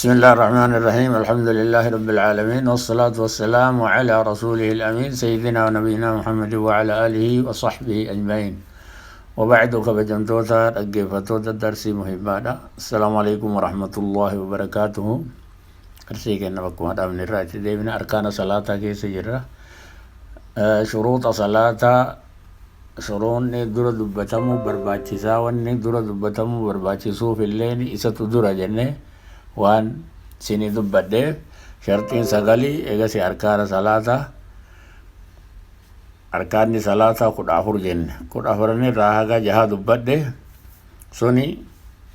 بسم الله الرحمن الرحيم. الحمد لله رب العالمين، والصلاة والسلام على رسوله الأمين سيدنا ونبينا محمد وعلى آله وصحبه أجمعين. وبعد كبجمتوتا أجيفتوتا درسي مهمانا. السلام عليكم ورحمة الله وبركاته. أرسيك إنكم هذا من الرأي ديمنا أركان صلاة كيس جرة. شروط صلاة شرون ندرة دبتمو برباچيسا ندرة دبتمو برباچيسو في الليل إسا تدرة جنة وان سيني دبده شرطين سغلي إيغسي أركان صلاة أركان صلاة قد أفر جنة قد أفرني راهغا جها دبده سوني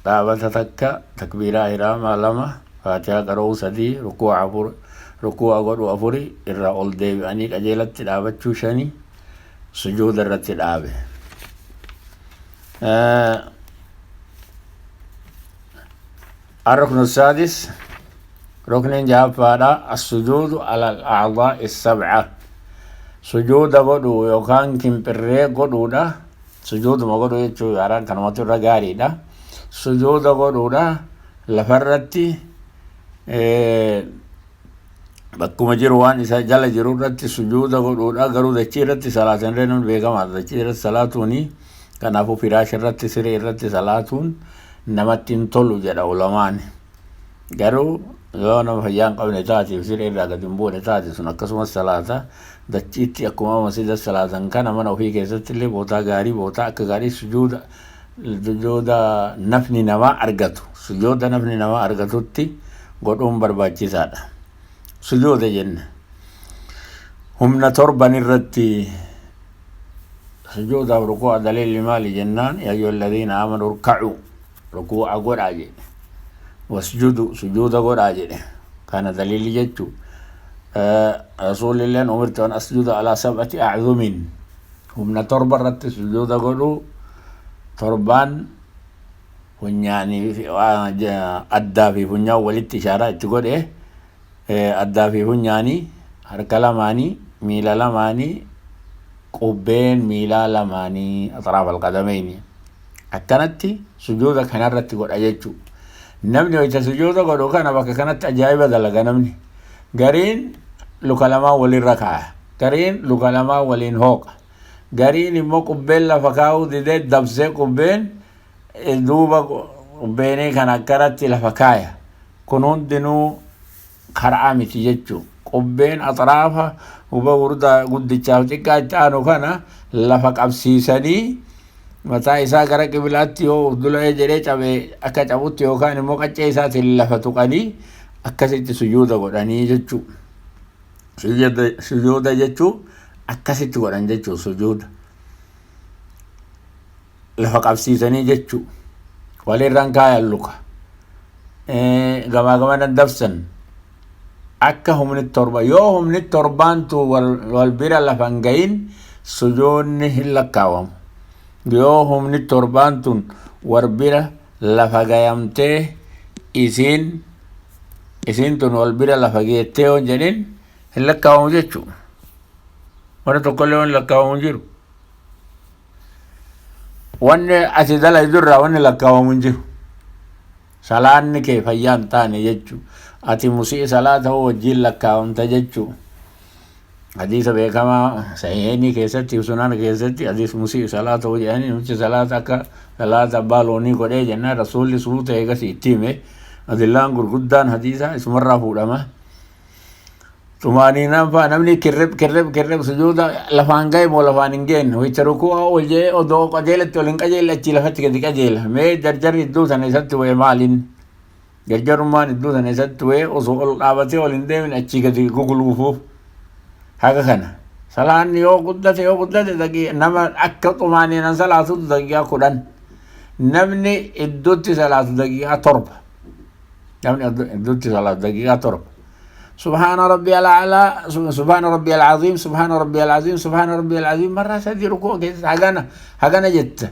دعوة تكا تكبيرا إرام علامة فاتحة قرأو سدي ركوع قدو أفري إرى أول ديب أنيك أجيلت دعوة چوشاني سجود الرت الآبه. الركن السادس ركن جاب فادا السجود على الأعضاء السبعة. سجود قدو يوكان كم بري قدو دا سجود ما قدو يتشو ياران كنماتو رغاري دا سجود قدو دا لفرتي bakkuma jiru waan isa jala jiru irratti sujuuda godhuudha. Garuu dachii irratti salaatan reenuun beekamaadha. Dachii irratti salaatuuni kanaafuu firaashi irratti siree irratti salaatuun namatti hin tolu jedha ulamaan. Garuu yoo nama fayyaa hin qabne taatiif siree irraa gadi hin buune taate sun akkasumas salaata dachiitti akkuma masjida salaatan kana mana ofii keessatti illee bootaa gaarii bootaa akka gaarii sujuuda nafni namaa argatu sujuuda nafni namaa argatutti godhuun barbaachisaadha. سجود جنة هم نتربن الرتي سجود أو ركوع دليل لمال جنان يا أيها الذين آمنوا اركعوا ركوع قول عجل واسجدوا سجود قول عجل كان دليل جدو رسول الله أمرت أن أسجد على 7 أعظم هم نتربن الرتي سجود قولوا تربان فنياني أدى في فنيا والاتشارة تقول إيه addaa fi funyaanii harka lamaanii miila lamaanii qubbeen miilaa lamaanii atraaf alqadameeni akkanatti sujuuda kanarratti godha jechuu. Namni wayita sujuuda godhu kana bakka kanatti ajaa'iba dalaga. Namni gariin luka lamaa walirra kaa'a, gariin luka lamaa waliin hooqa, gariin immoo qubbeen lafa kaa'uu didee dabsee qubbeen duuba qubbeenii kan akkanatti lafa kaaya. Kun hundinuu karaa miti jechuu. Qubbeen atraafa huba gurda guddichaaf xiqqaa caanu kana lafa qabsiisanii mataa isaa gara qibilaatti yoo urdula'ee jedhee cabee akka cabutti yookaan immoo qaccee isaatiin lafa tuqanii akkasitti sujuuda godhanii jechuu. Sujuuda jechuu akkasitti godhan jechuu. Sujuuda lafa qabsiisanii jechuu. Walirraan kaayan luka gamaa gama daddabsan akka humni torba yoo humni torbaantu wal bira lafan gayin sujuudni hin lakkaawamu. Yoo humni torbaantun wal bira lafa gayamtee isiin tun wal bira lafa geettee hon jedhin hin lakkaawamu jechuu. Wanni tokkollee wanni lakkaawamu jiru. Wanni ati dalay durraa wanni lakkaawamu hin jiru. Salaanni kee fayyaa hin taane jechuu. Ati musii salaata wajjin lakkaawamta jechuu. Hadiisa beekamaa sahiihanii keessatti sunan keessatti hadiis musii salaata wajjin nuti salaata akka salaata abbaa loonii godhee jennaan rasuulli suuta eegas itti hime. Adillaan gurguddaan hadiisa isumarraa fuudhama. Tumaaniinaan fa'aa namni kirreb sujuuda lafaan ga'e moo lafaan hin geenne wayicha ruku'a ol jedhee odoo qajeelatti ol hin qajeelle achi lafatti gadi qajeela. Mee jarjarri iddoo sana isatti waye maaliin? Jarjarummaan iddoo sana isatti waye osoo ol dhaabatee ol hin deemne achii gadi guguluufuuf haga kana. Salaanni yoo guddate nama akka xumaaniinaan salaatutu daqiiqaa 10. Namni iddootti salaatu daqiiqaa 7. Namni iddootti salaatu daqiiqaa 7. سبحان ربي الأعلى سبحان ربي العظيم سبحان ربي العظيم سبحان ربي العظيم مرة سدي ركوع كيس هجنا جت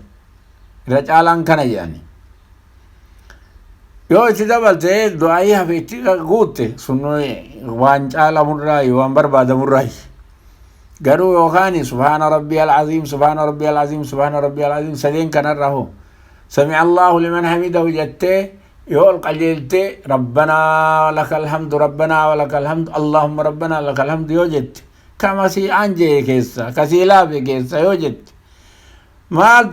رجالان كنا يعني yoo itti dabalte du'aayii hafeetti guutte sun waan caalamurraayi waan barbaadamurraayi. Garuu yookaan subhaana rabbiyal aziim subhaana rabbiyal aziim subhaana rabbiyal aziim sadeen kanarra hoo sami'a Allahu liman hamidahu jettee يقول قليلتي ربنا لك الحمد ربنا ولك الحمد اللهم ربنا لك الحمد يوجد كما سي أنجي كيسا كسيلابي كيسا يوجد ما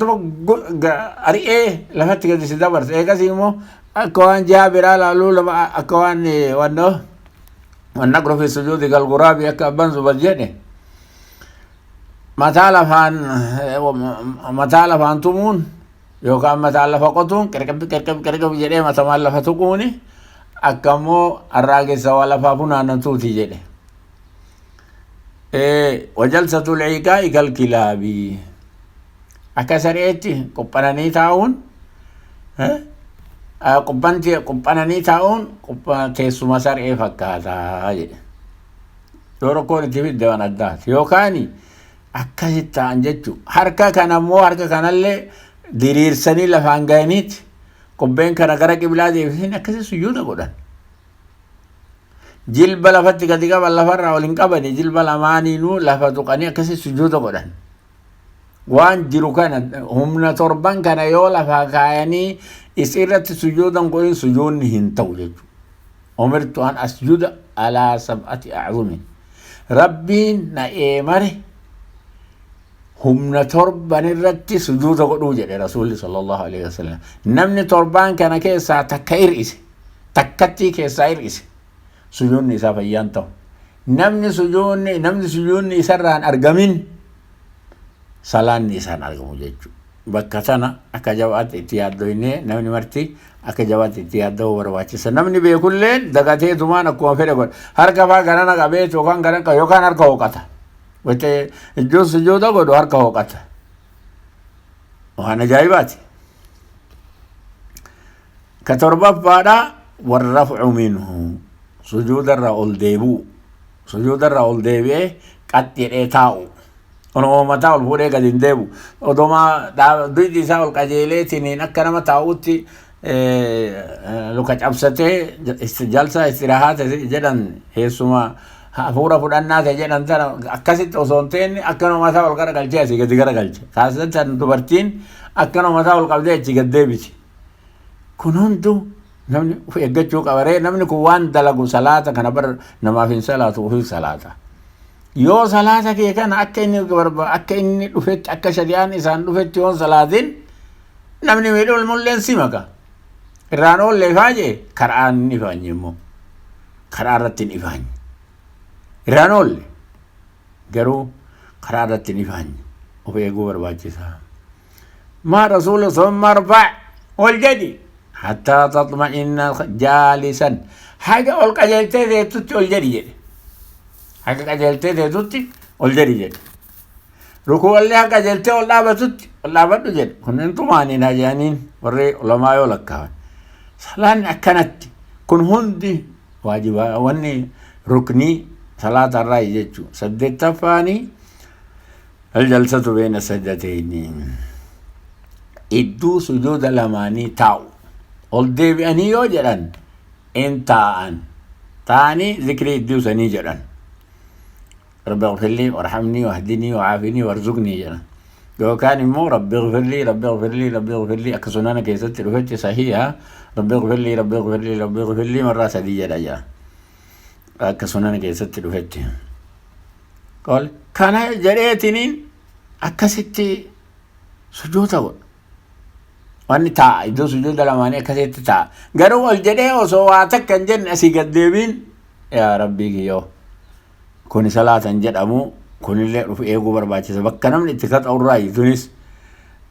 أرئيه لفت قد سيدبرس إيه كسيمو أكوان جابر على لولا أكوان وانو والنقر في سجود الغراب يكبن زبجنه متى لفان تمون يوكا متى لفقتون كركب جده متى لفتقوني أكمو الراجي سوا لفافنا نتوتي جده وجلسة العيكاء كالكلاب أكسريتي قبناني تاون قبناني تاون قبن تيسو مسار فكاتا جده يورو كون تفيد دوان الدات يوكاني akkasitti ta'an jechuun harka kana immoo harka kanallee diriirsanii lafaan ga'aniiti qubbeen kana gara qiblaa deebisanii akkasii sujuuda godhan. Jilba lafatti gadi qaban lafarraa waliin qabanii jilba lamaaniinuu lafa tuqanii akkasii sujuuda godhan. Waan jiru kana humna torban kana yoo lafaa kaayanii isirratti sujuudan godhin sujuudni hin ta'u jechuudha. Umirtu an asjuda alaa sab'ati a'zumin. Rabbiin na eemare humna torban irratti sujuuda godhuu jedhe rasuulli sallallahu alaihi wasallam. Namni torban kana keessaa takka hir'ise takkatti keessaa hir'ise sujuudni isaa fayyaan ta'u. Namni sujuudni isarraan argamin salaanni isaan argamu jechuudha. Bakka sana akka jabaatti itti yaaddoynee namni marti akka jabaatti itti yaadda'uu barbaachisa. Namni beekullee dagatee tumaan akkuma fedhe godha. Harka faa garana qabee yookaan harka hooqata. Wate iddoo sujuuda godhu harka hooqata. Waan ajaa'ibaati. Ka torbaffaadha warraf'u minhu sujuudarra ol deebi'u. Sujuudarra ol deebi'ee qaxxi jedhee taa'u. Onoo mataa ol fuudhee gadi hin deebi'u. Odoma duydi isaa ol qajeeleetiin akka nama taa'utti luka cabsatee jalsa istirahaata jedhan heessuma hafuura fudhannaa ta'e jedhan tana akkasitti osoo hin teenne akkanuma mataa ol garagalchee asii gadi garagalche. Kaasatan dubartiin akkanuma mataa ol qabdee achi gad deebiti. Kun hunduu namni of eeggachuu qabaree namni kun waan dalagu salaata kana bar namaaf hin salaatu ofiif salaata. Yoo salaata kee kana akka inni dhufetti akka shari'aan isaan dhufetti yoon salaatin namni miidhul mulleen si maka. Irraan oollee faajee karaan hin ifaanye immoo karaa irratti hin ifaanye. Irraan oolle garuu karaa irratti hin ifaanye of eeguu barbaachisa. ما رسول ثم ارفع والجدي حتى تطمئن جالسا حاجة أول قجلتي ذي توتي والجدي حاجة قجلتي ذي توتي والجدي ركوع اللي قجلتي والله بتوتي والله بدو جد كن انتم مانين هجانين وري علماء يولكها صلاة أكنت كن هندي واجبا واني ركني صلاة الرأي جتشو سدت تفاني الجلسة بين السجدتين إدو سجود لماني تاو قلت بأني يوجران انتاءن تاني ذكري إدو سني جران رب اغفر لي وارحمني واهدني وعافني وارزقني جران لو كان مو رب اغفر لي رب اغفر لي رب اغفر لي أكسونانا كيست رفتي صحيحة رب اغفر لي رب اغفر لي رب اغفر لي مرة سدي جران أكسونانا كيست رفتي قال كان جريتنين أكستي سجوتا واني تا إدو سجود لماني أكسيت تا قالوا الجدي وصواتك كان جن أسي قدبين يا ربي كيو كوني صلاة جد أمو كوني اللي رفي إيقو برباتي سبكنا من اتخاذ أو رأي تونس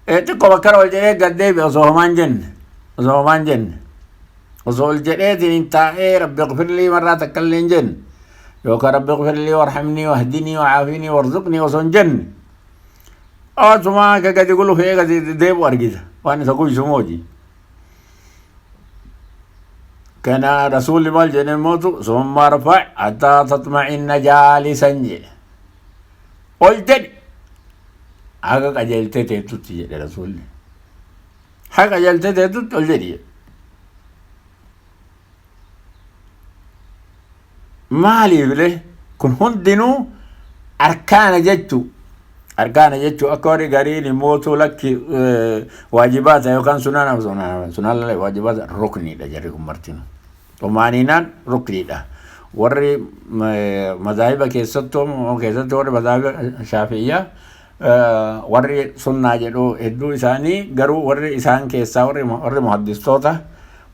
تقو بكر والجدي قدبي وصوهمان جن وصو الجدي دين انتا ربي اغفر لي مرة تكلين جن يوكا ربي اغفر لي وارحمني واهدني وعافيني وارزقني وصون جن سما كذا يقولوا هي كذا ديب وارجيدا وانا سقول سموجي كان رسول الله جل موت ثم رفع حتى تطمئن جالسا قلت هذا كجلت تيتوتي رسول هذا كجلت تيتوت قلت مالي بله كن هندنو أركان جتو أركان يجتو أكوري غرين موتو لك واجبات يوكان سنان لا واجبات ركني دا جريكم مرتين طمأنينة ركني دا ورّي مذاهب كيستو ورّي مذاهب شافعية ورّي سنة جدو هدو إساني غرو ورّي إسان كيسا ورّي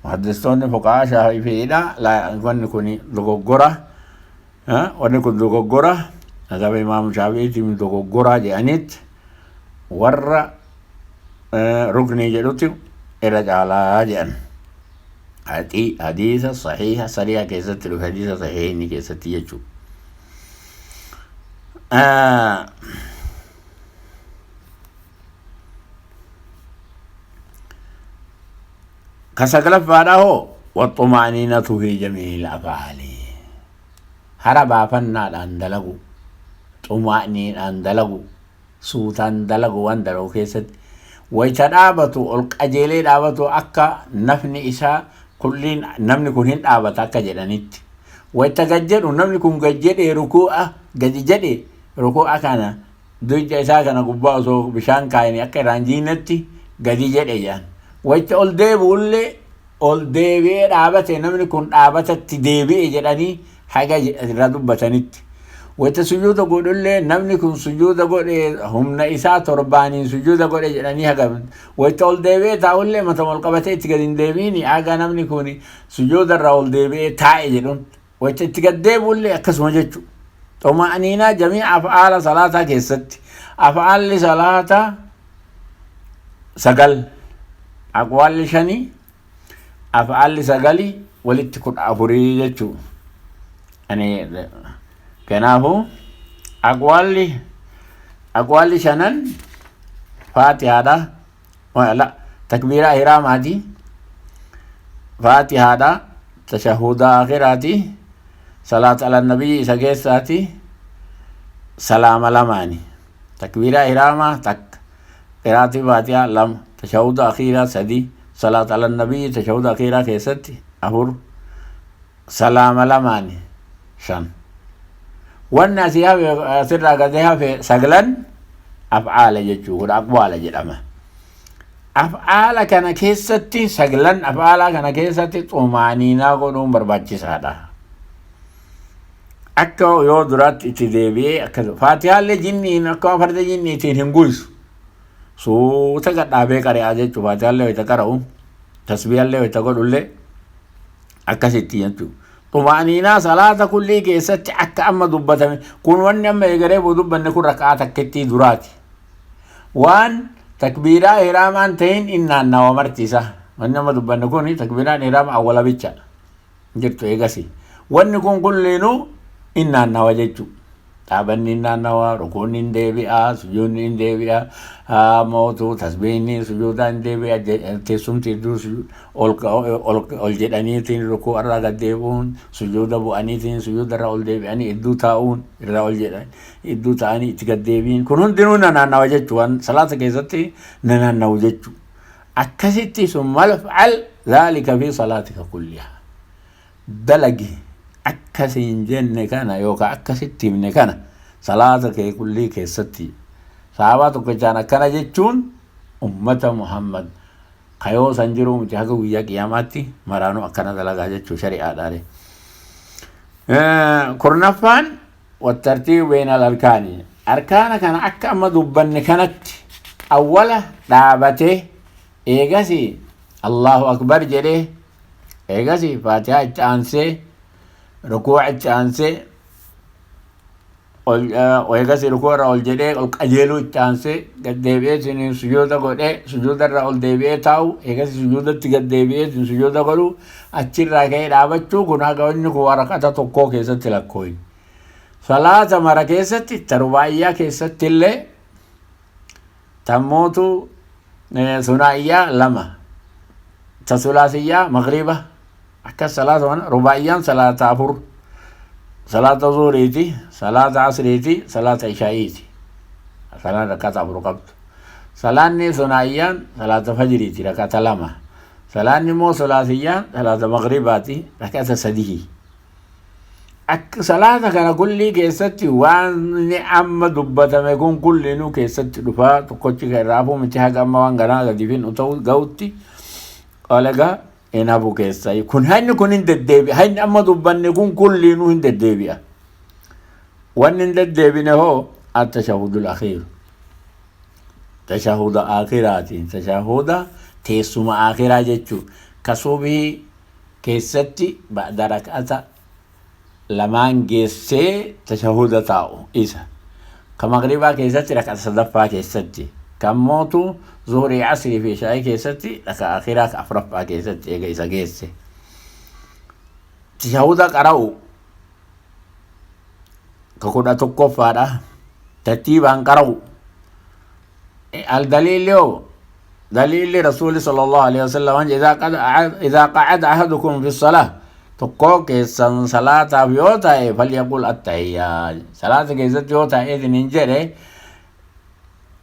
محدثون فقهاء شافعية لا يكون كوني دوغورا ورّي كون دوغورا هذا إمام شافعي من دوغورا جانيت ورّا ركني جدوتي إرجالا جان حديث صحيح صريح كيست له حديث صحيح ني كيست يجو كسكلف بعده والطمأنينة في جميع الأفعال هربا فنا دلغو طمأنين دلغو سوتان دلغو وندلو كيست ويتدابتو القجيلي دابتو أكا نفني إساء كلين نمني كون هند آبت أكا جدانيت ويتغجر نمني كون غجر ركوع غجر ركوع كانا دوجة إساء كانا قبا سو بشان كايني أكا رانجينتي غجر جان ويت أول ديبو اللي أول ديبي دابت نمني كون دابت تديبي جداني حاجة ردو بسانيت ويتسجود قول اللي نمني كون سجود قول هم نئسا ترباني سجود قول جلاني هقب ويتول ديبي تاول لي متمول قبتي تقدين ديبيني آقا نمني كوني سجود الرول ديبي تاي جلون ويتتقد ديبو اللي أكس مججو طمأنينة جميع أفعال صلاة كيست أفعال صلاة سقل أقوال شني أفعال سقلي ولتكون أفري ججو يعني كنافو أقوال شنن فاتحة دا لا تكبيرة إحراماتي فاتحة دا تشهد آخراتي صلاة على النبي سجيساتي سلام لماني تكبيرة إحرامة تك قراءة فاتحة لم تشهد أخيرا سدي صلاة على النبي تشهد أخيرا كيستي أفر سلام لماني شن والناس سر قدها في سجلن أفعال يجوا أقوال جلما أفعال كان كيستي سجلن أفعال كان كيستي طمأنينة قدوم بربادي سادا أكو يودرات تدبي أكو فاتحة لجني أكو فرد جني تنهمغوس سو تقد أبي كاري أجي فاتحة اللي ويتكرهو تسبيح اللي ويتقول اللي أكسيتي ينتو طمأنينة صلاة كل كيست أكا أما دبتهم كون وان أما يقريبو دبا نكون ركعة كتي دراتي وان تكبيرة إحرامان تين إنا نوامرتسا وان أما دبا نكون تكبيرة إحرام أولا بيتشا جرتو إيقاسي وان نكون كلينو إنا نواججو تابن إنا نوا ركون إنديبئا سجون إنديبئا موتو تسبيني سجودا إنديبئا تسوم تدو سجود ol jedhaniitiin rukuu irraa gad deebi'uun sujuuda bu'aniitiin sujuuda irraa ol deebi'anii idduu taa'uun irraa ol jedhan idduu ta'anii itti gad deebiin kun hundinuu nanaannawa jechuun salaata keessatti nanaannawu jechuu akkasitti summa fa'al zaalika fi salaatika kulliha dalagi akkasiin jenne kana yookaan akkasitti himne kana salaata kee kullii keessatti sahabaa tokkochaan akkana jechuun ummata Muhammad kayoo sanjiru miti haga guyyaa qiyaamaatti maraanu akkana dalagaa jechuu shari'aadhaale kurnaffaan wattartiibu beena al-arkaani arkaana kana akka amma dubbanne kanatti awwala dhaabatee eegasi Allahu akbar jedhee eegasi faatihaa itti aansee rukuu itti aansee eegasi rukuu irraa ol jedhee ol qajeeluu itti aansee gad deebi'ee sujuuda godhee sujuuda irraa ol deebi'ee taa'u eegasi sujuudatti gad deebi'ee sujuuda godhu achirraa ka'ee dhaabachuu kun haga inni kun waraqata tokkoo keessatti lakkooyin salaata mara keessatti tarbaayyaa keessatti illee tammootu sunaayyaa lama tasulaasiyyaa magriba akka salaata wana rubaayyaan salaata afur salaata zuhriiti salaata asriiti salaata ishaa'iiti salaan rakkaata afur qabdu salaanni sunaayyaan salaata fajriiti rakkaata lama salaanni immoo sulaasiyyaan salaata magribaati rakkaata sadii صلاة كان كل كيستي وان أما دبتم يكون كل إنه كيستي دفا تقولش كرافو متها أما وان غنا غديفين أتو غوتي قالجا إنا بو كيستا يكون هين كون إن الدبي هين أما دبان يكون كل إنه إن الدبي وان إن الدبي هو التشهد الأخير تشهد آخرات تشهد تيسوم آخرات جتشو كسوبي كيستي بعد ركعة lamaan geessee tashahuda taa'u isa ka magribaa keessatti raka'a sadaffaa keessatti kan mootu zuhurii asrii fi shaa'ii keessatti raka'a akhiraa ka afuraffaa keessatti eega isa geesse tashahuda qara'u ka kudha tokkoffaadha tartiibaan qara'u al-daliilio دليل رسول صلى الله عليه وسلم إذا قعد أحدكم في الصلاة tokko keessan salaataaf yoo ta'e falyaqul attahiyyaa salaata keessatti yoo ta'e isinin jedhe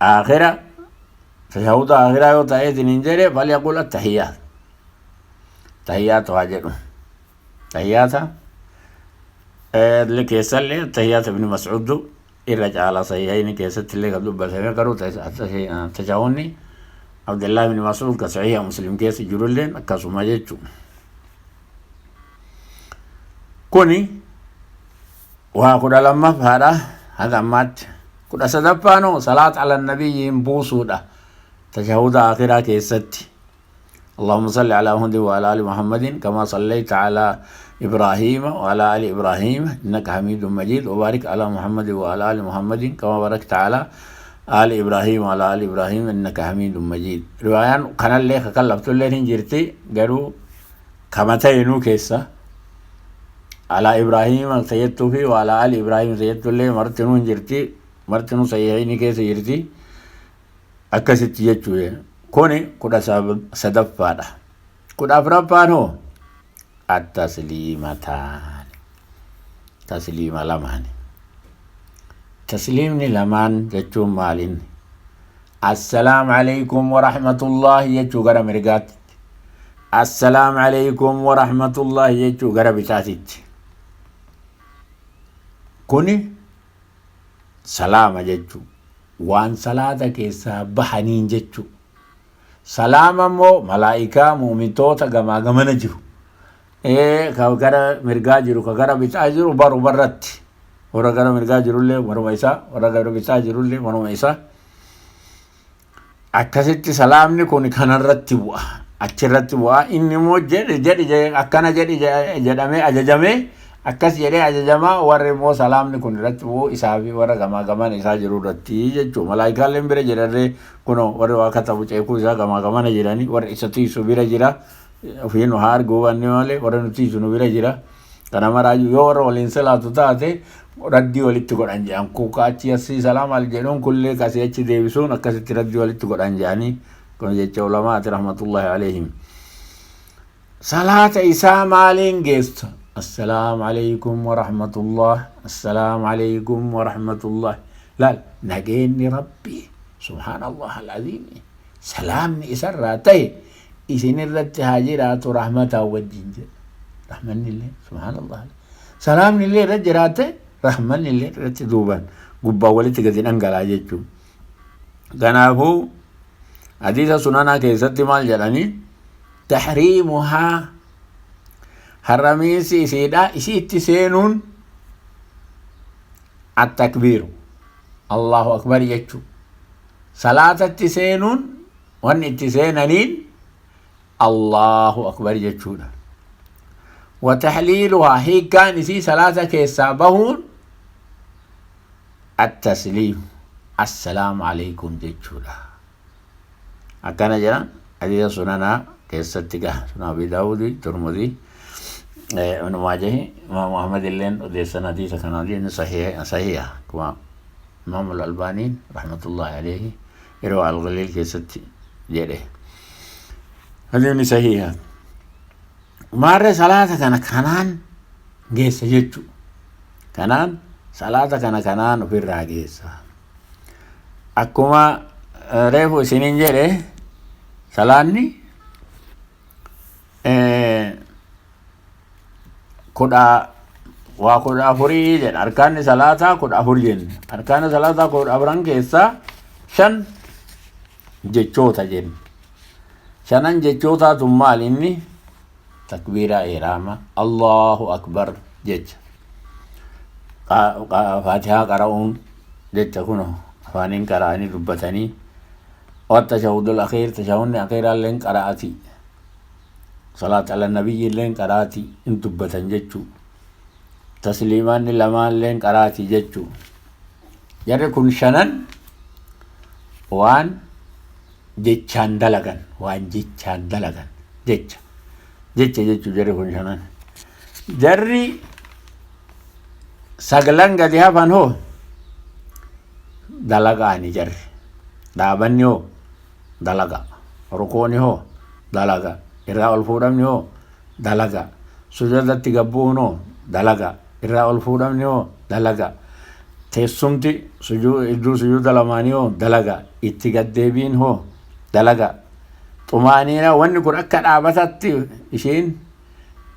akhira tashahuda akhira yoo ta'e isinin jedhe falyaqul attahiyyaa tahiyyaata waa jedhu tahiyyaata keessallee tahiyyaata ibni mas'uud irra caala sahihayni keessatti illee kan dubbatame garuu tashahudni abdullah ibni mas'uud ka sahiha muslim keessa jirulleen akkasuma jechuudha كوني وهاكودا لما فهذا هذا مات كودا سدفانو صلاة على النبي بوسودا تشهد آخرة كيستي اللهم صل على محمد وعلى آل محمد كما صليت على إبراهيم وعلى آل إبراهيم إنك حميد مجيد وبارك على محمد وعلى آل محمد كما باركت على آل إبراهيم وعلى آل إبراهيم إنك حميد مجيد روايان كان اللي خلفت اللي هنجرتي قالوا كما تينو كيسا على إبراهيم سيدتو فيه وعلى آل إبراهيم سيدتو اللي مرتنو انجرتي مرتنو سيهيني كي سيرتي أكست يجو كوني كودا سدفادا كودا فرابانو التسليمتان تسليم لمان تسليمني لمان جتو مالين السلام عليكم ورحمة الله يجو غرا مرقات السلام عليكم ورحمة الله يجو غرا بتاتيت كوني سلام جتشو وان صلاة كيسا بحنين جتشو سلام مو ملائكة مومنتوتا غما غما نجو كغرا مرغا جرو كغرا بتا جرو بارو برت ورا غرا مرغا جرو لي ورا ميسا ورا غرا بتا جرو لي ورا ميسا akkasitti salaamni kun kanarratti bu'a achirratti bu'a inni immoo jedhi akkana jedhamee ajajamee akkas jedhee ajajamaa warri immoo salaamni kun irratti bu'u isaa fi warra gamaa gaman isaa jiru irratti jechuu malaayikaalleen bira jedharree kunoo warri waa katabu ceekuu isaa gamaa gamana jedhanii warri isa tiisu bira jira ofiin haa argu wanni malee warri nu tiisu nu bira jira kana maraayyuu yoo warra waliin salaatu taate raddii walitti godhan jedhan kuka achi asii salaam al jedhuun kullee kasii achi deebisuun akkasitti raddii walitti godhan jedhanii kun jecha ulamaati rahmatullahi alayhim salaata isaa maaliin geessu السلام عليكم ورحمة الله السلام عليكم ورحمة الله لا نجيني ربي سبحان الله العظيم سلامني إسراته إسن الرت هاجرات رحمة والدين رحمن الله سبحان الله سلامني الله رجراته رحمن الله رت دوبان قبا ولت قدين أنقل عجيتشو قنافو حديث سنانا كيست مال جلاني تحريمها حرميسي سيدا إسيت سينون التكبير الله أكبر يجو صلاة التسينون وان التسينين الله أكبر يجو وتحليلها هي كان في صلاة كيسابهون التسليم السلام عليكم يجو أكان جران حديث سننا كيستيقى سنة أبي داود ترمذي من واجه إمام محمد اللين وديسنا دي سكنا دي صحيح كما إمام الألباني رحمة الله عليه يروى الغليل كيست جده هذه صحيحة مرة صلاة كانان جيس جتو كانان صلاة كانان في الراجيس أكما ريفو سنين جده صلاني كودا وأكون أفري جن أركان صلاة كود أفري جن أركان صلاة كود أفران كيسا شن جتشوتا جن شنن جتشوتا ثم إني تكبير إحرام الله أكبر جت فاتحة قرؤون جت كنو فانين قرأني ربتني والتشهد الأخير تشهد الأخير لين قرأتي صلاة على النبي لين قرأتي إن دبتن جتشو تسليمان لمان لين قرأتي جتشو جرى كن شنن وان جتشان دلغن وان جتشان دلغن جتش جتشو جرى كن شنن جري سغلان قد هفن هو دلغاني جري دابني هو دلغا ركوني هو دلغا إرى الفورم هو دلغا سجدة تقبون هو دلغا إرى الفورم هو دلغا تسمتي سجود لماني هو دلغا اتقدبين هو دلغا طمانينة واني كن أكد عبثتي إشين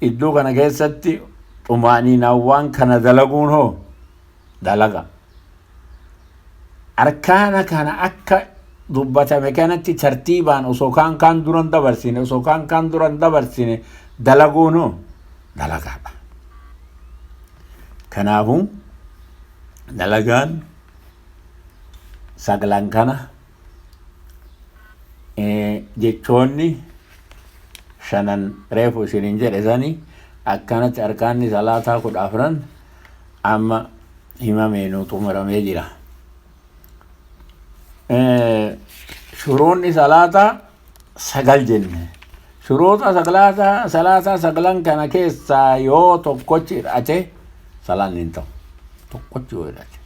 إدو كان كيستي طمانينة وان كان دلغون هو دلغا أركانا كان أكا دبتا مكانتي ترتيبان وسوكان كان دوران دبرسيني وسوكان كان دوران دبرسيني دلغونو دلغا كنافو دلغان ساقلان كان جيتشوني شنن ريفو سيرينجر إذاني أكانت أركاني صلاة كود أفران أما إمامينو تمر ميجرا شروني صلاة سقل جنة شروط صلاة سقلان كان كيسا يو توقوشي رأتي صلاة ننتو توقوشي رأتي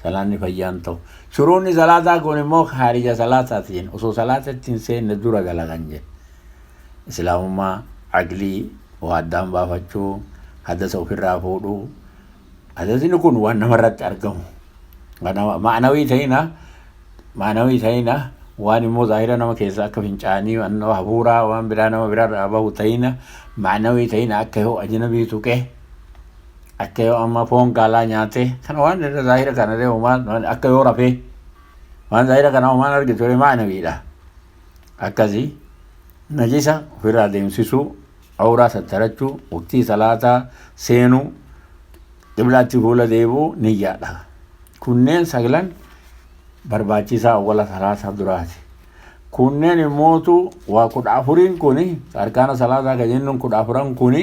صلاة نفيانتو شروني صلاة كوني مو خارج صلاة تين وصو صلاة تنسين ندورة غلغان جن إسلامما عقلي وهدام بافتشو حدثو في الرافودو حدثي نكون وانا مرات أرقم معنوي تينا معنوي تينا واني مو ظاهرة نما كيسا أكا فنشاني وانو حبورا وان برا نما برا رابه تينا معنوي تينا أكا هو أجنبي توكي أكا هو أما فون قالا نياتي كان وان ظاهرة كان ريه ومان أكا هو رفي وان ظاهرة كان ومان أرقى تولي معنوي لا أكا زي نجيسا فرا ديم سيسو أورا سترچو وقتي صلاة سينو قبلاتي فولا ديبو نيادا كنين سغلان barbaachisaa awwala salaataa duraati kunneen immootu waa kudha afuriin kuni arkaana salaataa ka jennuun kudha afuran kuni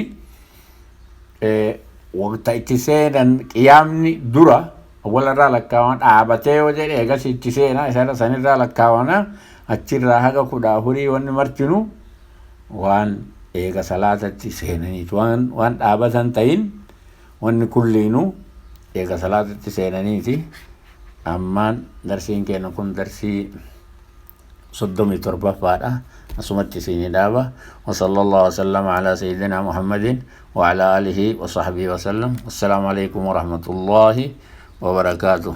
waqta itti seenan qiyaamni dura awwalarraa lakkaawan dhaabatee yoo jedhe eegas itti seenaa isarra sanirraa lakkaawana achirraa haga kudha afurii wanni martinu waan eega salaatatti seenaniiti waan dhaabatan ta'in wanni kulliinu eega salaatatti seenaniiti أمان درسين كنا كن درسي صدمي تربة فارا أسمت سيني دابا وصلى الله وسلم على سيدنا محمد وعلى آله وصحبه وسلم. السلام عليكم ورحمة الله وبركاته.